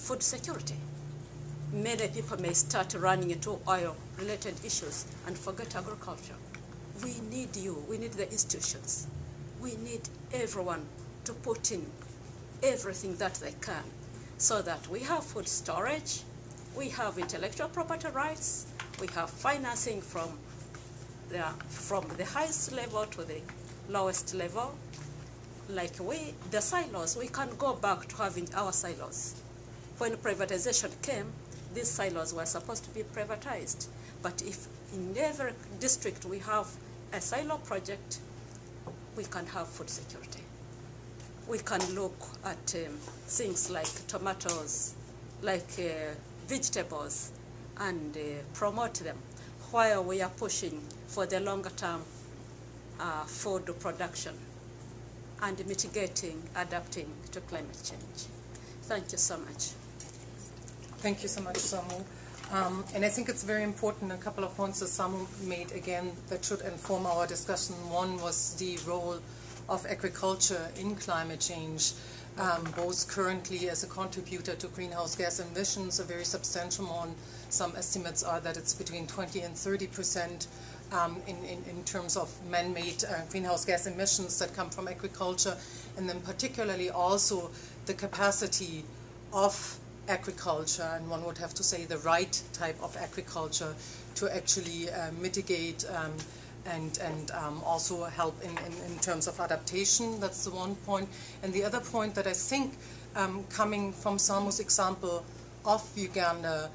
food security. Many people may start running into oil-related issues and forget agriculture. We need you. We need the institutions. We need everyone to put in everything that they can so that we have food storage, we have intellectual property rights, we have financing from the highest level to the lowest level. Like the silos, we can go back to having our silos. When privatization came, these silos were supposed to be privatized. But if in every district we have a silo project, we can have food security. We can look at things like tomatoes, like vegetables, and promote them while we are pushing for the longer-term food production and mitigating, adapting to climate change. Thank you so much. Thank you so much, Zaamu. And I think it's very important, a couple of points that Zaamu made again that should inform our discussion. One was the role of agriculture in climate change, both currently as a contributor to greenhouse gas emissions, a very substantial one. Some estimates are that it's between 20 and 30% in terms of man-made greenhouse gas emissions that come from agriculture, and then particularly also the capacity of agriculture, and one would have to say the right type of agriculture, to actually mitigate and also help in terms of adaptation. That's the one point. And the other point that I think, coming from Zaamu's example of Uganda,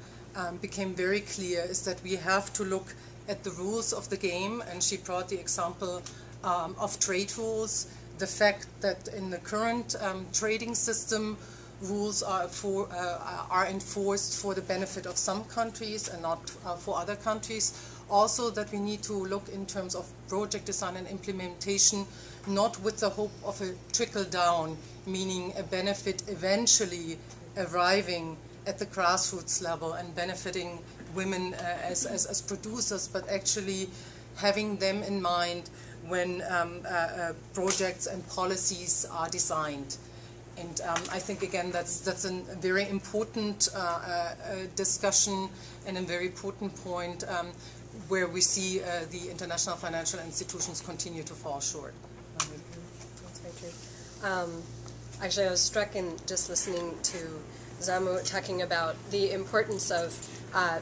became very clear is that we have to look at the rules of the game, and she brought the example of trade rules, the fact that in the current trading system, rules are enforced for the benefit of some countries and not for other countries. Also that we need to look in terms of project design and implementation, not with the hope of a trickle down, meaning a benefit eventually arriving at the grassroots level and benefiting women as producers, but actually having them in mind when projects and policies are designed. And I think, again, that's a very important discussion and a very important point where we see the international financial institutions continue to fall short. That's very true. Actually, I was struck in just listening to Zaamu talking about the importance of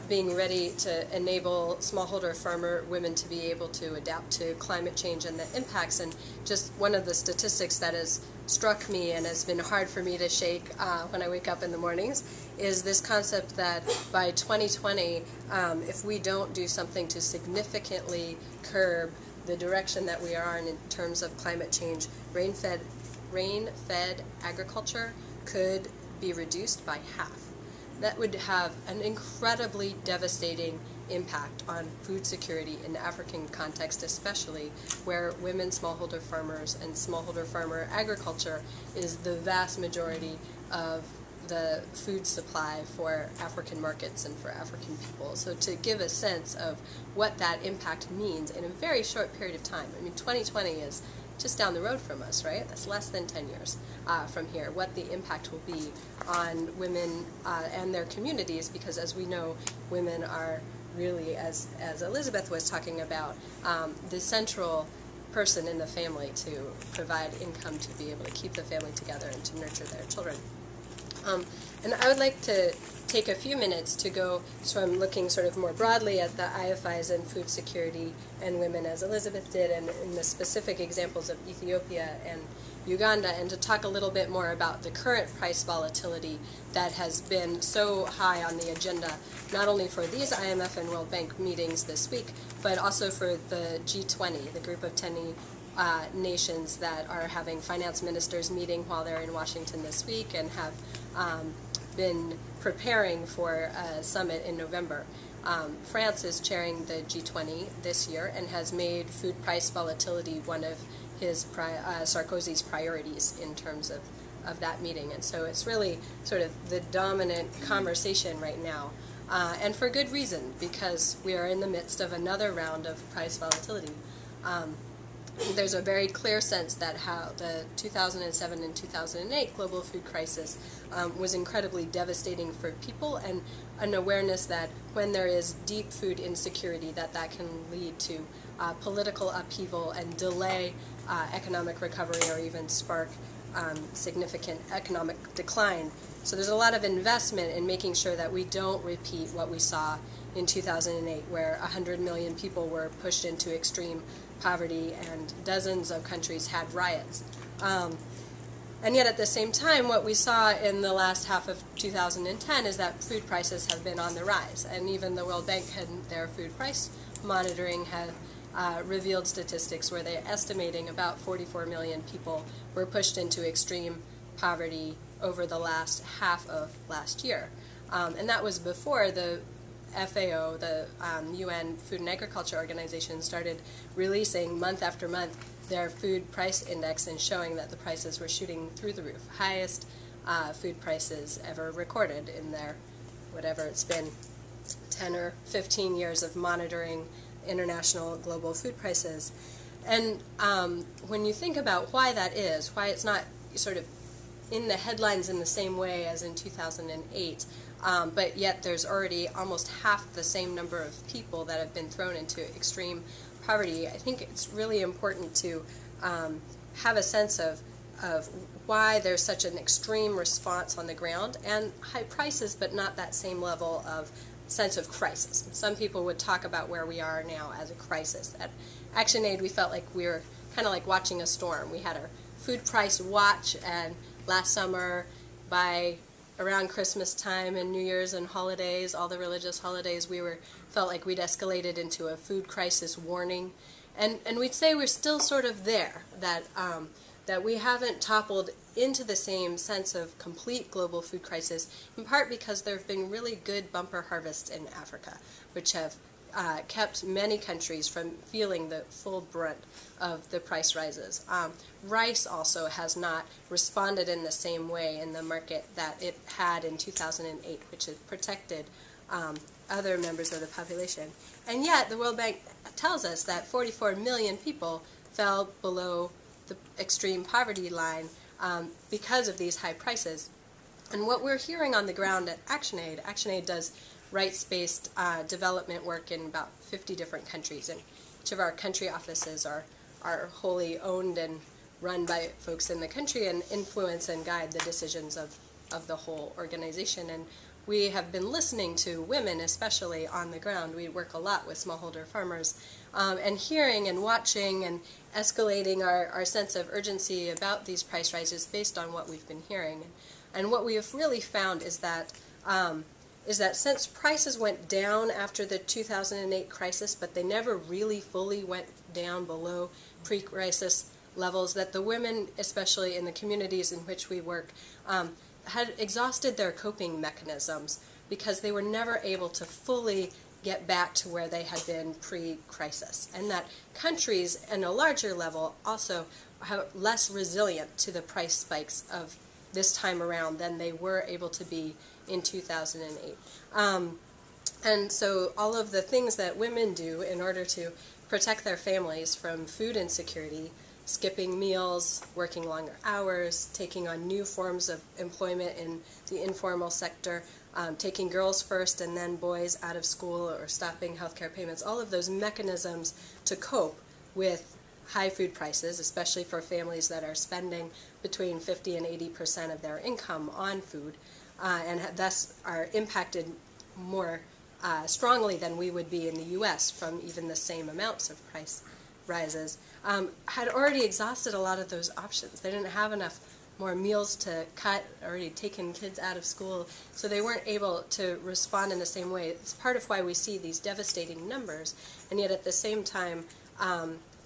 being ready to enable smallholder farmer women to be able to adapt to climate change and the impacts. And just one of the statistics that has struck me and has been hard for me to shake when I wake up in the mornings is this concept that by 2020, if we don't do something to significantly curb the direction that we are in terms of climate change, rain-fed agriculture could be reduced by half. That would have an incredibly devastating impact on food security in the African context, especially where women smallholder farmers and smallholder farmer agriculture is the vast majority of the food supply for African markets and for African people. So to give a sense of what that impact means in a very short period of time. I mean, 2020 is just down the road from us, right? That's less than 10 years from here, what the impact will be on women and their communities, because as we know, women are really, as Elizabeth was talking about, the central person in the family to provide income to be able to keep the family together and to nurture their children. And I would like to take a few minutes to go from looking sort of more broadly at the IFIs and food security and women, as Elizabeth did, and in the specific examples of Ethiopia and Uganda, and to talk a little bit more about the current price volatility that has been so high on the agenda, not only for these IMF and World Bank meetings this week, but also for the G20, the group of 10 nations that are having finance ministers meeting while they're in Washington this week and have been preparing for a summit in November. France is chairing the G20 this year and has made food price volatility one of his Sarkozy's priorities in terms of that meeting. And so it's really sort of the dominant conversation right now. And for good reason, because we are in the midst of another round of price volatility. there's a very clear sense that how the 2007 and 2008 global food crisis was incredibly devastating for people, and an awareness that when there is deep food insecurity, that can lead to political upheaval and delay economic recovery, or even spark significant economic decline. So there's a lot of investment in making sure that we don't repeat what we saw in 2008, where 100 million people were pushed into extreme poverty and dozens of countries had riots. And yet at the same time, what we saw in the last half of 2010 is that food prices have been on the rise. And even the World Bank and their food price monitoring have revealed statistics where they're estimating about 44 million people were pushed into extreme poverty over the last half of last year. And that was before the FAO, the UN Food and Agriculture Organization, started releasing month after month their food price index and showing that the prices were shooting through the roof, highest food prices ever recorded in their, whatever it's been, 10 or 15 years of monitoring international global food prices. And when you think about why that is, why it's not sort of in the headlines in the same way as in 2008, but yet there's already almost half the same number of people that have been thrown into extreme poverty, I think it's really important to have a sense of why there's such an extreme response on the ground and high prices, but not that same level of sense of crisis. Some people would talk about where we are now as a crisis. At ActionAid, we felt like we were kind of like watching a storm. We had our food price watch, and last summer, by around Christmas time and New Year's and holidays, all the religious holidays, felt like we'd escalated into a food crisis warning. And we'd say we're still sort of there, that we haven't toppled into the same sense of complete global food crisis, in part because there have been really good bumper harvests in Africa, which have kept many countries from feeling the full brunt of the price rises. Rice also has not responded in the same way in the market that it had in 2008, which has protected other members of the population. And yet the World Bank tells us that 44 million people fell below the extreme poverty line because of these high prices. And what we're hearing on the ground at ActionAid does rights-based development work in about 50 different countries, and each of our country offices are wholly owned and run by folks in the country and influence and guide the decisions of the whole organization. And we have been listening to women, especially on the ground. We work a lot with smallholder farmers, and hearing and watching and escalating our sense of urgency about these price rises based on what we've been hearing. And what we have really found is that since prices went down after the 2008 crisis, but they never really fully went down below pre-crisis levels, that the women, especially in the communities in which we work, had exhausted their coping mechanisms because they were never able to fully get back to where they had been pre-crisis. And that countries, on a larger level, also are less resilient to the price spikes of this time around than they were able to be in 2008. And so all of the things that women do in order to protect their families from food insecurity, skipping meals, working longer hours, taking on new forms of employment in the informal sector, taking girls first and then boys out of school, or stopping healthcare payments, all of those mechanisms to cope with high food prices, especially for families that are spending between 50 and 80% of their income on food, and thus are impacted more strongly than we would be in the U.S. from even the same amounts of price rises, had already exhausted a lot of those options. They didn't have enough more meals to cut, already taken kids out of school, so they weren't able to respond in the same way. It's part of why we see these devastating numbers, and yet at the same time,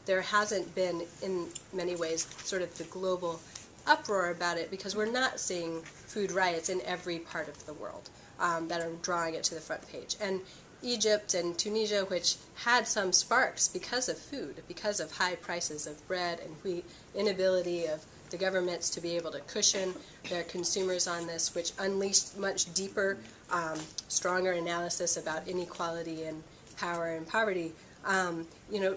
there hasn't been, in many ways, sort of the global uproar about it, because we're not seeing food riots in every part of the world that are drawing it to the front page. And Egypt and Tunisia, which had some sparks because of food, because of high prices of bread and wheat, inability of the governments to be able to cushion their consumers on this, which unleashed much deeper, stronger analysis about inequality and power and poverty,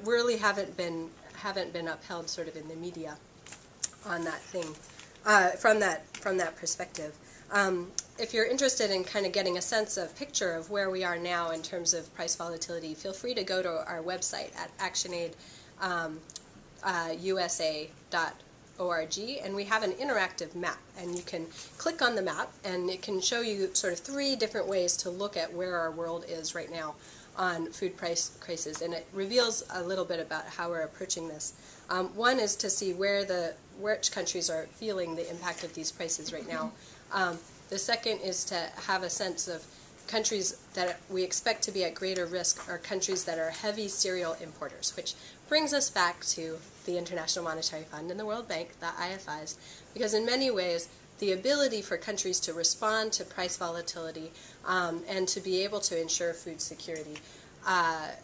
really haven't been haven't been upheld sort of in the media on that thing, from that perspective. If you're interested in kind of getting a sense of picture of where we are now in terms of price volatility, feel free to go to our website at ActionAid USA.org, and we have an interactive map, and you can click on the map and it can show you sort of 3 different ways to look at where our world is right now on food price crisis, and it reveals a little bit about how we're approaching this. One is to see which countries are feeling the impact of these prices right now. The second is to have a sense of countries that we expect to be at greater risk are countries that are heavy cereal importers, which brings us back to the International Monetary Fund and the World Bank, the IFIs, because in many ways the ability for countries to respond to price volatility and to be able to ensure food security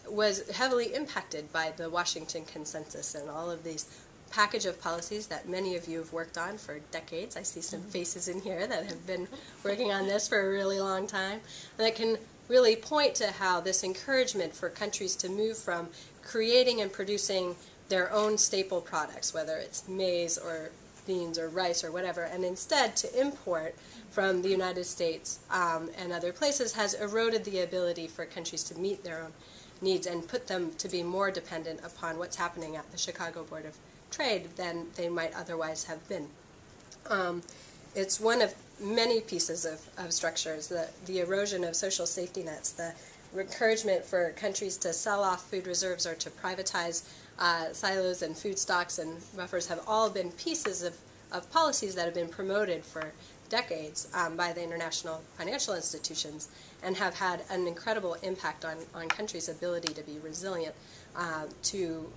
was heavily impacted by the Washington Consensus and all of these package of policies that many of you have worked on for decades. I see some faces in here that have been working on this for a really long time, and that can really point to how this encouragement for countries to move from creating and producing their own staple products, whether it's maize or beans or rice or whatever, and instead to import from the United States and other places, has eroded the ability for countries to meet their own needs and put them to be more dependent upon what's happening at the Chicago Board of Trade than they might otherwise have been. It's one of many pieces of structures, the erosion of social safety nets, the encouragement for countries to sell off food reserves or to privatize silos and food stocks and buffers have all been pieces of policies that have been promoted for decades by the international financial institutions and have had an incredible impact on countries' ability to be resilient to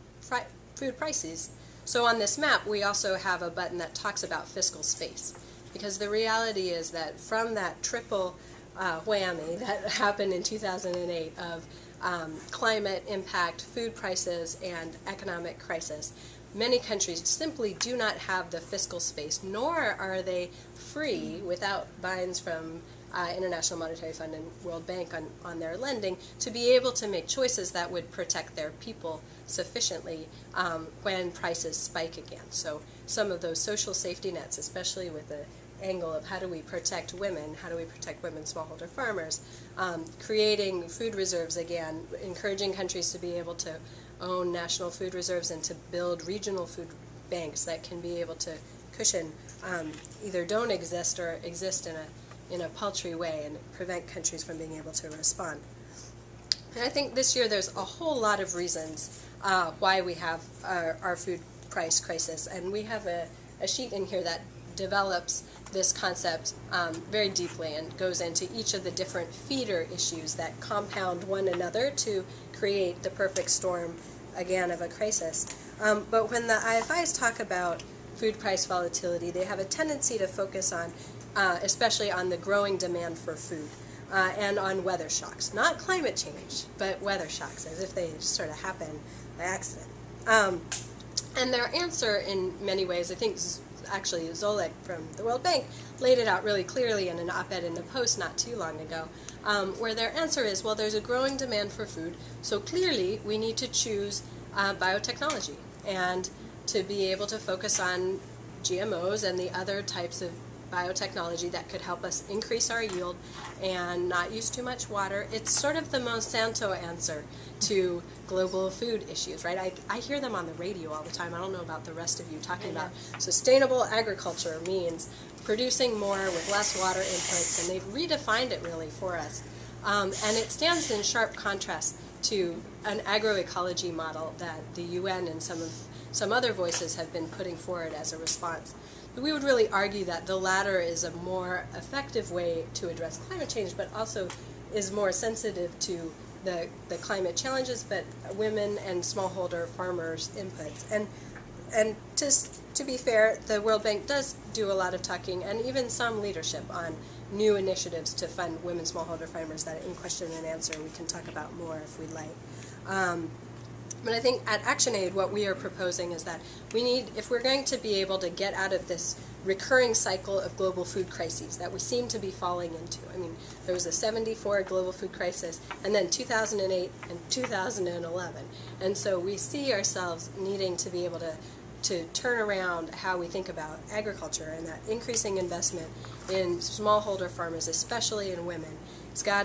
food prices. So on this map, we also have a button that talks about fiscal space, because the reality is that from that triple whammy that happened in 2008 of climate impact, food prices, and economic crisis, many countries simply do not have the fiscal space, nor are they free without binds from International Monetary Fund and World Bank on their lending to be able to make choices that would protect their people sufficiently when prices spike again. So some of those social safety nets, especially with the angle of how do we protect women, how do we protect women smallholder farmers, creating food reserves again, encouraging countries to be able to own national food reserves and to build regional food banks that can be able to cushion either don't exist or exist in a paltry way and prevent countries from being able to respond. And I think this year there's a whole lot of reasons why we have our food price crisis, and we have a sheet in here that develops this concept very deeply and goes into each of the different feeder issues that compound one another to create the perfect storm, again, of a crisis. But when the IFIs talk about food price volatility, they have a tendency to focus on, especially on the growing demand for food and on weather shocks. Not climate change, but weather shocks, as if they just sort of happen by accident. And their answer in many ways, I think, actually Zolek from the World Bank laid it out really clearly in an op-ed in the Post not too long ago, where their answer is, well, there's a growing demand for food, so clearly we need to choose biotechnology and to be able to focus on GMOs and the other types of biotechnology that could help us increase our yield and not use too much water. It's sort of the Monsanto answer to global food issues, right? I hear them on the radio all the time. I don't know about the rest of you talking about sustainable agriculture means producing more with less water inputs, and they've redefined it really for us. And it stands in sharp contrast to an agroecology model that the UN and some other voices have been putting forward as a response. We would really argue that the latter is a more effective way to address climate change, but also is more sensitive to the climate challenges, but women and smallholder farmers' inputs. And to be fair, the World Bank does do a lot of talking and even some leadership on new initiatives to fund women smallholder farmers that in question and answer we can talk about more if we'd like. But I think at ActionAid what we are proposing is that we need, if we're going to be able to get out of this recurring cycle of global food crises that we seem to be falling into. I mean, there was a 74 global food crisis, and then 2008 and 2011. And so we see ourselves needing to be able to turn around how we think about agriculture, and that increasing investment in smallholder farmers, especially in women. It's got to